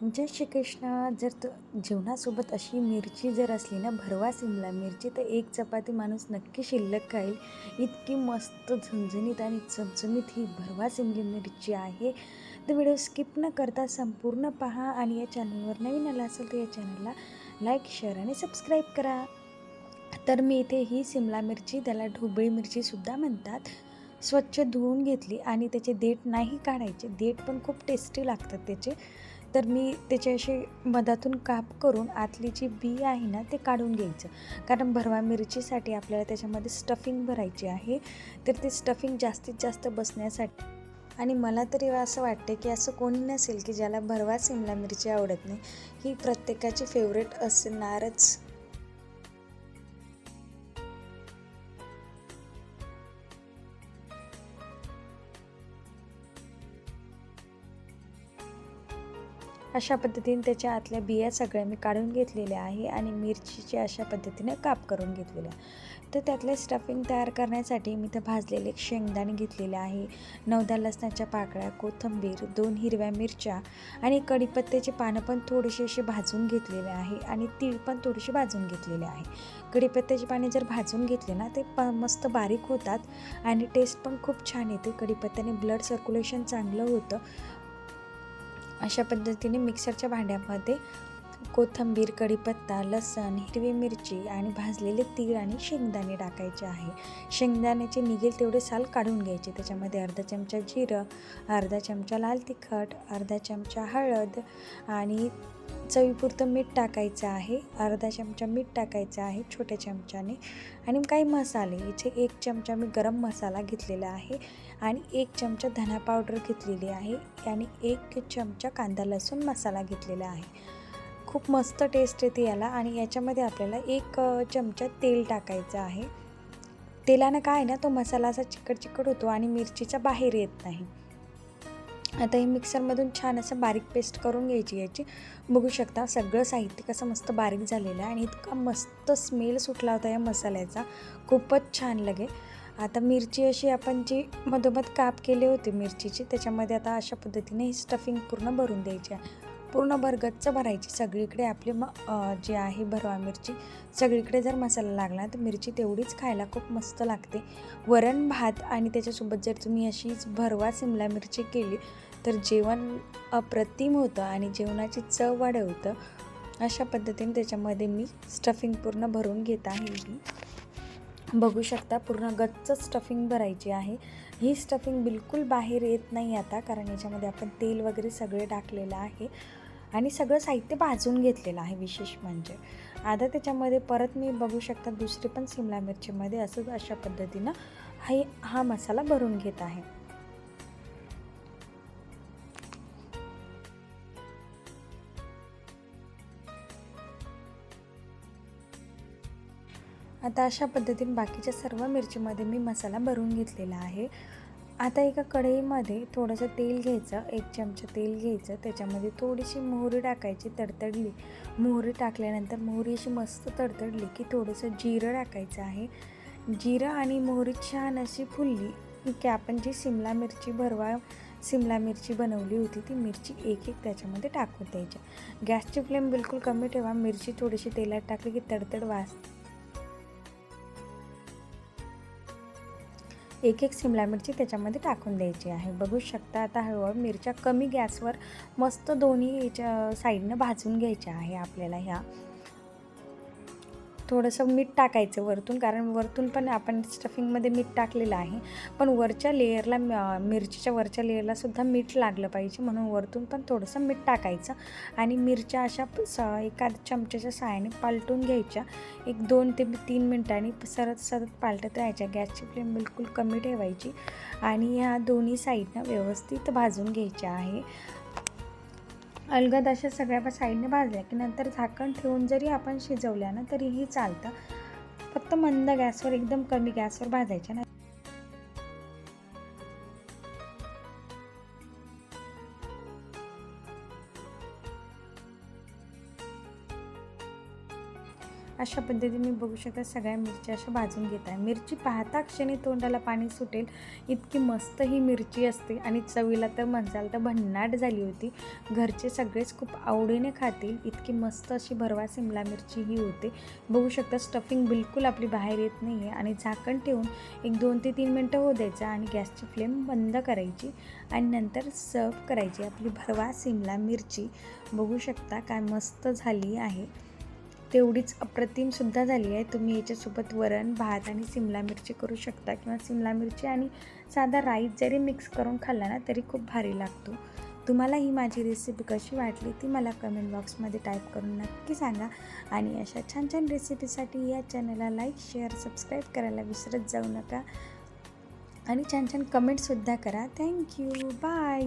जय श्री कृष्ण. जर जेवणासोबत अशी मिरची जर असली ना, भरवा सिमला मिरची, तर एक चपाती माणूस नक्की शिल्लक खाईल. इतकी मस्त झणझणीत आणि चमचमीत ही भरवा सिमली मिरची आहे. तर व्हिडिओ स्किप न करता संपूर्ण पहा आणि या चॅनलवर नवीन आला असेल तर या चॅनलला लाईक, शेअर आणि सबस्क्राईब करा. तर मी इथे ही सिमला मिरची, त्याला ढोबळी मिरचीसुद्धा म्हणतात, स्वच्छ धुवून घेतली आणि त्याचे देठ नाही काढायचे. देठ पण खूप टेस्टी लागतात त्याचे. तर मी त्याचे असे मधातून काप करून आतली जी बी आहे ना ते काढून घ्यायचं. कारण भरवा मिरचीसाठी आपल्याला त्याच्यामध्ये स्टफिंग भरायची आहे. तर ते स्टफिंग जास्तीत जास्त बसण्यासाठी, आणि मला तरी असं वाटते की असं कोणी नसेल की ज्याला भरवा सिमला मिरची आवडत नाही. ही प्रत्येकाची फेवरेट असणारच. अशा पद्धतीने त्याच्या आतल्या बिया सगळ्या मी काढून घेतलेल्या आहे आणि मिरचीचे अशा पद्धतीने काप करून घेतलेले आहे. तर त्यातले स्टफिंग तयार करण्यासाठी मी तर भाजलेले शेंगदाणे घेतलेले आहे, 9-10 लसणाच्या पाकळ्या, कोथिंबीर, 2 हिरव्या मिरच्या आणि कढीपत्त्याची पानं पण थोडीशी अशी भाजून घेतलेले आहे आणि तीळ पण थोडीशी भाजून घेतलेले आहे. कढीपत्त्याची पाने जर भाजून घेतले ना ते मस्त बारीक होतात आणि टेस्ट पण खूप छान येते. कढीपत्त्याने ब्लड सर्क्युलेशन चांगलं होतं. अशा पद्धतीने मिक्सरच्या भांड्यामध्ये कोथिंबीर, कढीपत्ता, लसूण, हिरवी मिरची आणि भाजलेले तीळ आणि शेंगदाणे टाकायचे आहे. शेंगदाण्याचे निघेल तेवढे साल काढून घ्यायचे. त्याच्यामध्ये अर्धा चमचा जिरं, अर्धा चमचा लाल तिखट, अर्धा चमचा हळद आणि चवीपुरतं मीठ टाकायचं आहे. अर्धा चमचा मीठ टाकायचं आहे छोट्या चमच्याने. आणि काही मसाले, इथे 1 चमचा मी गरम मसाला घेतलेला आहे आणि 1 चमचा धना पावडर घेतलेली आहे आणि 1 चमचा कांदा लसूण मसाला घेतलेला आहे. खूप मस्त टेस्ट येते याला. आणि याच्यामध्ये आपल्याला 1 चमचा तेल टाकायचं आहे. तेलानं काय ना तो मसाला असा चिकट होतो आणि मिरचीचा बाहेर येत नाही. आता हे मिक्सरमधून छान असं बारीक पेस्ट करून घ्यायची याची. बघू शकता सगळं साहित्य कसं मस्त बारीक झालेलं आहे आणि इतका मस्त स्मेल सुटला होता या मसाल्याचा, खूपच छान लगे. आता मिरची अशी आपण जी मधोमध काप केले होते मिरचीची, त्याच्यामध्ये आता अशा पद्धतीने ही स्टफिंग पूर्ण भरून द्यायची आहे. पूर्ण भरगच्च भरायची सगळीकडे. आपली जी आहे भरवा मिरची, सगळीकडे जर मसाला लागला तर मिरची तेवढीच खायला खूप मस्त लागते. वरण भात आणि त्याच्यासोबत जर तुम्ही अशीच भरवा सिमला मिरची केली तर जेवण अप्रतिम होतं आणि जेवणाची चव वाढवतं. अशा पद्धतीने त्याच्यामध्ये मी स्टफिंग पूर्ण भरून घेत आहे. बघू शकता पूर्ण गच्च स्टफिंग भरायची आहे. ही स्टफिंग बिलकुल बाहेर येत नाही आता, कारण याच्यामध्ये आपण तेल वगैरे सगळे टाकलेलं आहे आणि सगळं साहित्य भाजून घेतलेलं आहे. विशेष म्हणजे आता त्याच्यामध्ये परत मी बघू शकता दुसरी पण सिमला मिरचीमध्ये असंच अशा पद्धतीनं हा मसाला भरून घेत आहे. आता अशा पद्धतीने बाकीच्या सर्व मिरचीमध्ये मी मसाला भरून घेतलेला आहे. आता एका कढईमध्ये थोडंसं तेल घ्यायचं, 1 चमचा तेल घ्यायचं, त्याच्यामध्ये थोडीशी मोहरी टाकायची. तडतडली मोहरी टाकल्यानंतर मोहरी अशी मस्त तडतडली की थोडंसं जिरं टाकायचं आहे. जिरं आणि मोहरी छान अशी फुलली की आपण जी भरवा सिमला मिरची बनवली होती ती मिरची एक त्याच्यामध्ये टाकून द्यायची. गॅसची फ्लेम बिलकुल कमी ठेवा. मिरची थोडीशी तेलात टाकली की तडतड वास. एक सिमला मिरची त्याच्यामध्ये टाकून द्यायची आहे. बघू शकता आता हळूहळू मिरच्या कमी गॅसवर मस्त दोन्ही याच्या साईडनं भाजून घ्यायच्या आहे आपल्याला. ह्या थोडंसं मीठ टाकायचं वरतून, कारण वरतून पण आपण स्टफिंगमध्ये मीठ टाकलेलं आहे, पण वरच्या लेयरला मिरचीच्या वरच्या लेयरलासुद्धा मीठ लागलं पाहिजे, म्हणून वरतून पण थोडंसं मीठ टाकायचं आणि मिरच्या अशा एका चमच्याच्या सहाय्याने पालटून घ्यायच्या. 1-2 ते 3 मिनिटांनी सतत पालटत राहायच्या. गॅसची फ्लेम बिलकुल कमी ठेवायची आणि ह्या दोन्ही साईडनं व्यवस्थित भाजून घ्यायच्या आहे. अलगद अशा सगळ्या साईडने भाजल्या की नंतर झाकण ठेवून जरी आपण शिजवल्या ना तरीही चालतं. फक्त मंद गॅसवर, एकदम कमी गॅसवर भाजायच्या ना. अशा पद्धतीने बघू शकता सगळ्या मिरच्या अशा भाजून घेत आहे. मिरची पाहता क्षणी तोंडाला पाणी सुटेल इतकी मस्त ही मिरची असते आणि चवीला तर म्हणसाल तर भन्नाट झाली होती. घरचे सगळेच खूप आवडीने खातील इतकी मस्त अशी भरवा सिमला मिरची ही होते. बघू शकता स्टफिंग बिलकुल आपली बाहेर येत नाही आहे आणि झाकण ठेवून एक 2 ते 3 मिनटं होऊ द्यायचं आणि गॅसची फ्लेम बंद करायची आणि नंतर सर्व करायची आपली भरवा सिमला मिरची. बघू शकता काय मस्त झाली आहे. तेवढीच अप्रतिमसुद्धा झाली आहे. तुम्ही याच्यासोबत वरण भात आणि सिमला मिरची करू शकता किंवा सिमला मिरची आणि साधा राईस जरी मिक्स करून खाल्ला ना तरी खूप भारी लागतो. तुम्हाला ही माझी रेसिपी कशी वाटली ती मला कमेंट बॉक्समध्ये टाईप करून नक्की सांगा आणि अशा छान छान रेसिपीसाठी या चॅनलला लाईक शेअर सबस्क्राईब करायला विसरत जाऊ नका आणि छान छान कमेंटसुद्धा करा. थँक्यू. बाय.